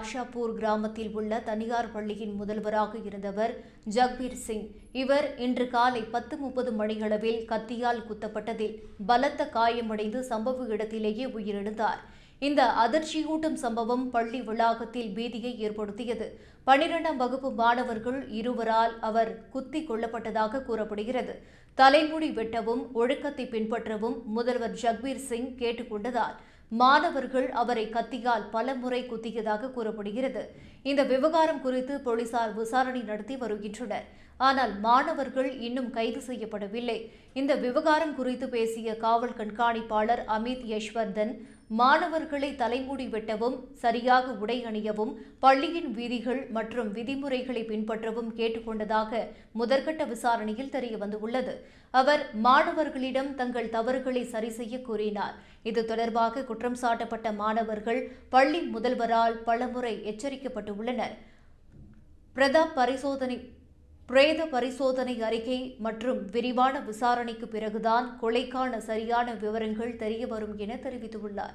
பாட்ஷாப்பூர் கிராமத்தில் உள்ள தனியார் பள்ளியின் முதல்வராக இருந்தவர் ஜக்பீர் சிங். இவர் இன்று காலை 10:30 மணியளவில் கத்தியால் குத்தப்பட்டதில் பலத்த காயமடைந்து சம்பவ இடத்திலேயே உயிரிழந்தார். இந்த அதிர்ச்சியூட்டும் சம்பவம் பள்ளி வளாகத்தில் பீதியை ஏற்படுத்தியது. 12ஆம் வகுப்பு மாணவர்கள் இருவரால் அவர் குத்திக் கொல்லப்பட்டதாக கூறப்படுகிறது. தலைமுடி வெட்டவும் ஒழுக்கத்தை பின்பற்றவும் முதல்வர் ஜக்பீர் சிங் கேட்டுக் கொண்டதால் மாணவர்கள் அவரை கத்தியால் பலமுறை குத்தியதாக கூறப்படுகிறது. இந்த விவகாரம் குறித்து போலீசார் விசாரணை நடத்தி வருகின்றனர். ஆனால் மாணவர்கள் இன்னும் கைது செய்யப்படவில்லை. இந்த விவகாரம் குறித்து பேசிய காவல் கண்காணிப்பாளர் அமித் யஷ்வர்தன், மாணவர்களை தலைமுடி வெட்டவும், சரியாக உடை அணியவும், பள்ளியின் விதிகள் மற்றும் விதிமுறைகளை பின்பற்றவும் கேட்டுக்கொண்டதாக முதற்கட்ட விசாரணையில் தெரியவந்துள்ளது. அவர் மாணவர்களிடம் தங்கள் தவறுகளை சரி செய்ய கூறினார். இது தொடர்பாக குற்றம் சாட்டப்பட்ட மாணவர்கள் பள்ளி முதல்வரால் பலமுறை எச்சரிக்கப்பட்டுள்ளனர். பிரேத பரிசோதனை அறிக்கை மற்றும் விரிவான விசாரணைக்கு பிறகுதான் கொலைக்கான சரியான விவரங்கள் தெரியவரும் என தெரிவித்துள்ளார்.